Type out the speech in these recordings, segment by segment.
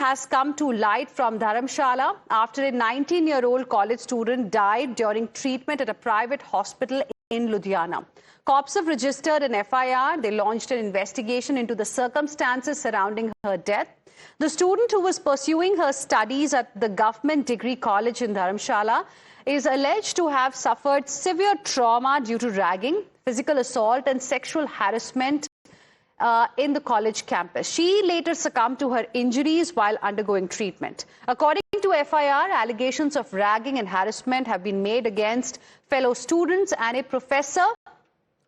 has come to light from Dharamshala after a 19-year-old college student died during treatment at a private hospital in Ludhiana. Cops have registered an FIR. They launched an investigation into the circumstances surrounding her death. The student, who was pursuing her studies at the Government Degree College in Dharamshala, is alleged to have suffered severe trauma due to ragging, physical assault and sexual harassment in the college campus. She later succumbed to her injuries while undergoing treatment. According to FIR, allegations of ragging and harassment have been made against fellow students, and a professor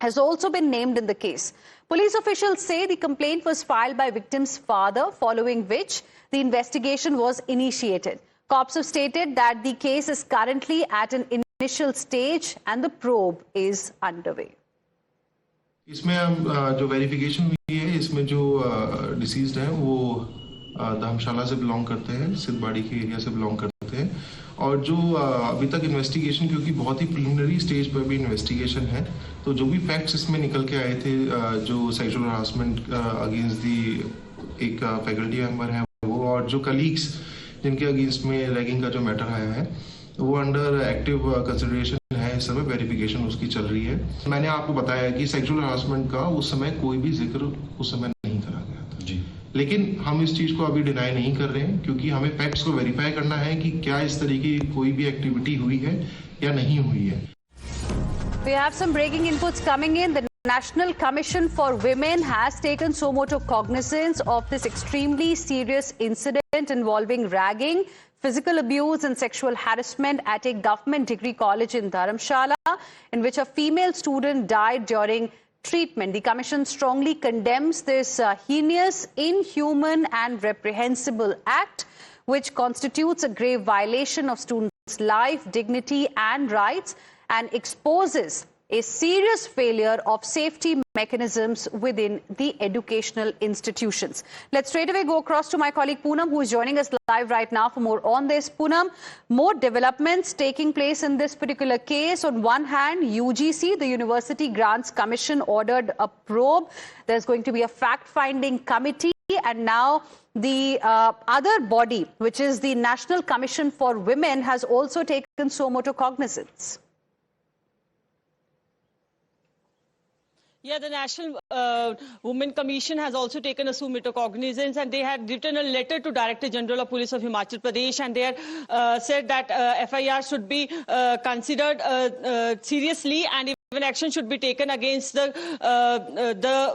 has also been named in the case. Police officials say the complaint was filed by victim's father, following which the investigation was initiated. Cops have stated that the case is currently at an initial stage and the probe is underway. इसमें जो verification हुई है, इसमें जो deceased है वो धर्मशाला से belong करते हैं, सिद्धबाड़ी के एरिया से बिलोंग करते हैं, और जो अभी तक इन्वेस्टिगेशन, क्योंकि बहुत ही प्रिलिमिनरी स्टेज पर भी इन्वेस्टिगेशन है, तो जो भी फैक्ट्स इसमें निकल के आए थे, जो सेक्सुअल हरासमेंट अगेंस्ट दी एक फैकल्टी मेंबर है वो, और जो कलीग्स जिनके अगेंस्ट में रैगिंग का जो मैटर आया है, वो अंडर एक्टिव कंसिडरेशन है। इस समय वेरिफिकेशन उसकी चल रही है। मैंने आपको बताया कि सेक्सुअल हरासमेंट का उस समय कोई भी जिक्र उस समय नहीं करा गया था जी, लेकिन हम इस चीज को अभी डिनाई नहीं कर रहे हैं, क्योंकि हमें फैक्ट्स को वेरीफाई करना है कि क्या इस तरीके की कोई भी एक्टिविटी हुई है या नहीं हुई है। We have some breaking inputs coming in. The National Commission for Women has taken suo motu cognizance of this extremely serious incident involving ragging, physical abuse and sexual harassment at a government degree college in Dharamshala, in which a female student died during treatment. The Commission strongly condemns this heinous, inhuman and reprehensible act, which constitutes a grave violation of students' life, dignity and rights, and exposes a serious failure of safety mechanisms within the educational institutions. Let's straight away go across to my colleague Poonam, who is joining us live right now for more on this. Poonam, more developments taking place in this particular case. On one hand, UGC, the University Grants Commission, ordered a probe. There's going to be a fact-finding committee. And now the other body, which is the National Commission for Women, has also taken suo motu cognizance. Yeah, the National Women Commission has also taken a suo motu cognizance, and they had written a letter to Director General of Police of Himachal Pradesh, and they had said that FIR should be considered seriously, and even action should be taken against the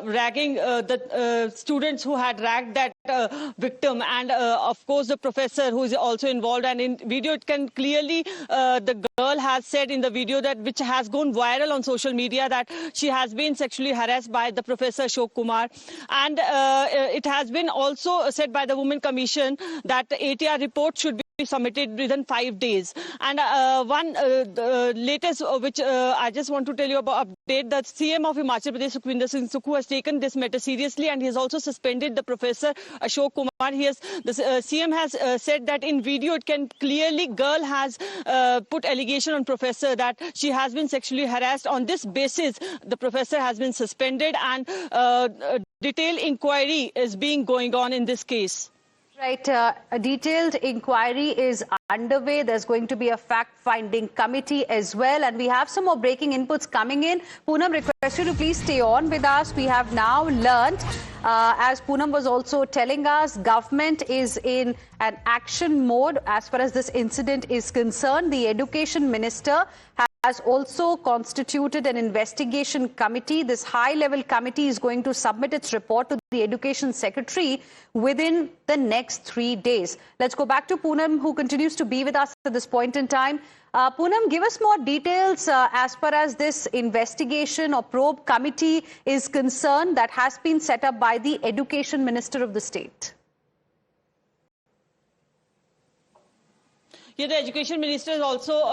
ragging, the students who had ragged that victim, and of course the professor who is also involved. And in video it can clearly, the girl has said in the video, that which has gone viral on social media, that she has been sexually harassed by the Professor Ashok Kumar. And it has been also said by the Women Commission that the ATR report should be submitted within 5 days. And one latest which I just want to tell you about update, the CM of Himachal Pradesh, Sukhwinder Singh Sukhu, has taken this matter seriously, and he has also suspended the Professor Ashok Kumar. He has, the CM has said that in video it can clearly, girl has put allegation on professor that she has been sexually harassed. On this basis, the professor has been suspended, and detailed inquiry is going on in this case. Right, a detailed inquiry is underway. There's going to be a fact-finding committee as well, and we have some more breaking inputs coming in. Poonam, request you to please stay on with us. We have now learnt, as Poonam was also telling us, government is in an action mode as far as this incident is concerned. The Education Minister has also constituted an investigation committee. This high-level committee is going to submit its report to the Education Secretary within the next 3 days. Let's go back to Poonam, who continues to be with us at this point in time. Poonam, give us more details as far as this investigation or probe committee is concerned that has been set up by the Education Minister of the state. Yeah, the Education Minister has also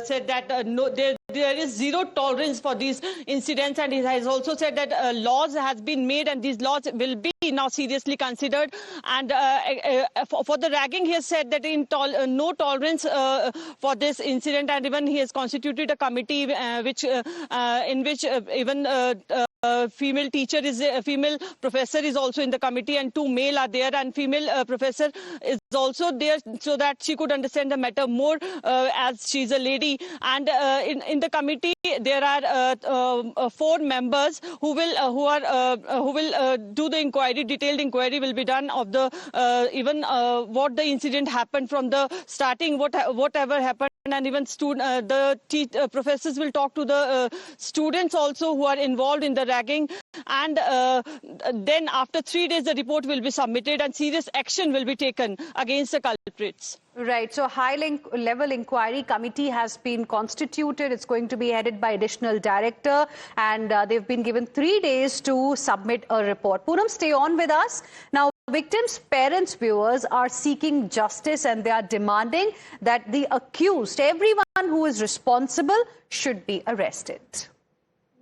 said that no, there is zero tolerance for these incidents, and he has also said that laws has been made, and these laws will be now seriously considered. And for the ragging, he has said that no tolerance for this incident, and even he has constituted a committee in which even female teacher is a female professor is also in the committee, and 2 male are there, and female professor is also there so that she could understand the matter more as she's a lady. And in the committee there are 4 members who will do the inquiry. Detailed inquiry will be done of the even what the incident happened from the starting, whatever happened, and even professors will talk to the students also who are involved in the ragging. And then after 3 days the report will be submitted and serious action will be taken against the culprits. Right. So high-level inquiry committee has been constituted. It's going to be headed by additional director, and they've been given 3 days to submit a report. Poonam, stay on with us. Now, victims' parents, viewers, are seeking justice, and they are demanding that the accused, everyone who is responsible, should be arrested.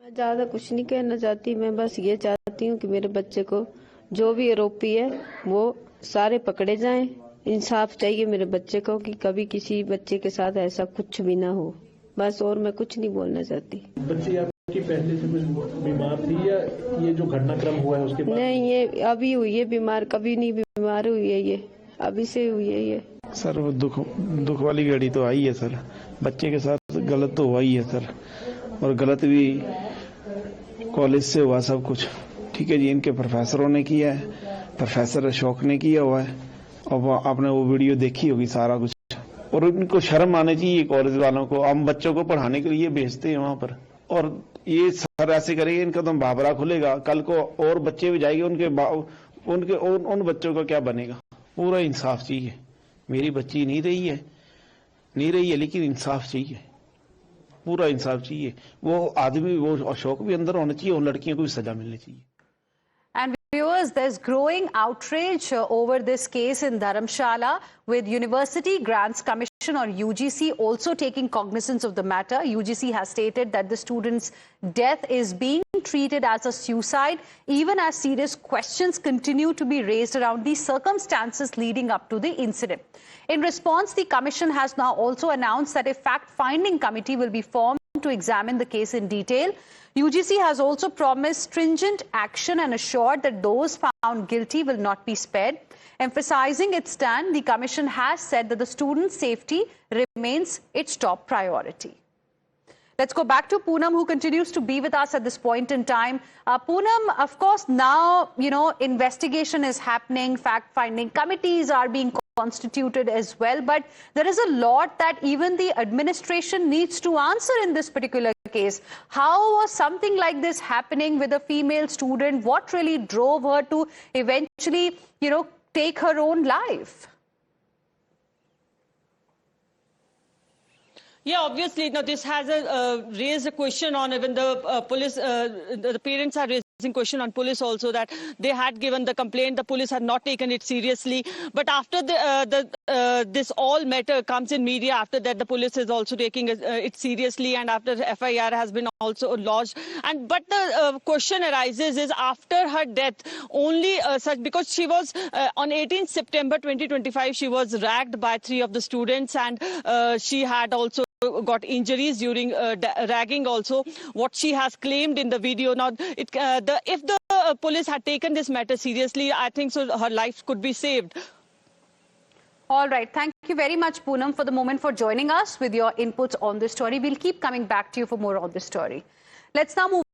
मैं ज़्यादा कुछ नहीं कहना चाहती, मैं बस ये चाहती हूँ कि मेरे बच्चे को जो भी आरोपी है वो सारे पकड़े जाएं। इंसाफ चाहिए मेरे बच्चे को कि कभी किसी बच्चे के साथ ऐसा कुछ भी ना हो, बस। और मैं कुछ नहीं बोलना चाहती। बच्ची आपकी पहले से कुछ बीमार थी या ये जो घटनाक्रम हुआ है उसके बाद? नहीं, ये अभी हुई है बीमार, कभी नहीं बीमार हुई है, ये अभी से हुई है ये। सर वो दुख वाली घड़ी तो आई है सर, बच्चे के साथ गलत तो हुआ ही है सर, और गलत भी कॉलेज से हुआ सब कुछ। ठीक है जी, इनके प्रोफेसरों ने किया है, प्रोफेसर अशोक ने किया हुआ है, और आपने वो वीडियो देखी होगी सारा कुछ। और इनको शर्म आनी चाहिए कॉलेज वालों को। हम बच्चों को पढ़ाने के लिए भेजते हैं वहां पर, और ये सर ऐसे करेंगे, इनका तो बाबरा खुलेगा, कल को और बच्चे भी जाएंगे, उनके उन बच्चों का क्या बनेगा। पूरा इंसाफ चाहिए। मेरी बच्ची नहीं रही है लेकिन इंसाफ चाहिए, पूरा इंसाफ चाहिए। वो आदमी, वो अशोक भी अंदर होना चाहिए, और लड़कियों को भी सजा मिलनी चाहिए। And viewers, there's growing outrage over this case in Dharamshala, with University Grants Commission or UGC also taking cognizance of the matter. UGC has stated that the student's death is being treated as a suicide, even as serious questions continue to be raised around the circumstances leading up to the incident. In response, the commission has now also announced that a fact-finding committee will be formed to examine the case in detail. UGC has also promised stringent action and assured that those found guilty will not be spared. Emphasizing its stand, the commission has said that the students' safety remains its top priority. Let's go back to Poonam, who continues to be with us at this point in time. Poonam, of course, now, investigation is happening, fact-finding committees are being constituted as well, but there is a lot that even the administration needs to answer in this particular case. How was something like this happening with a female student? What really drove her to eventually, take her own life? Yeah, obviously, now this has raised a question on even the police. The parents are raising question on police also, that they had given the complaint, the police had not taken it seriously. But after this all matter comes in media, after that the police is also taking it seriously, and after FIR has been also lodged. But the question arises is after her death, only because she was on 18th September 2025, she was ragged by 3 of the students, and she had also got injuries during ragging also, what she has claimed in the video. Now, if the police had taken this matter seriously, I think so her life could be saved. All right. Thank you very much, Poonam, for the moment, for joining us with your inputs on this story. We'll keep coming back to you for more on this story. Let's now move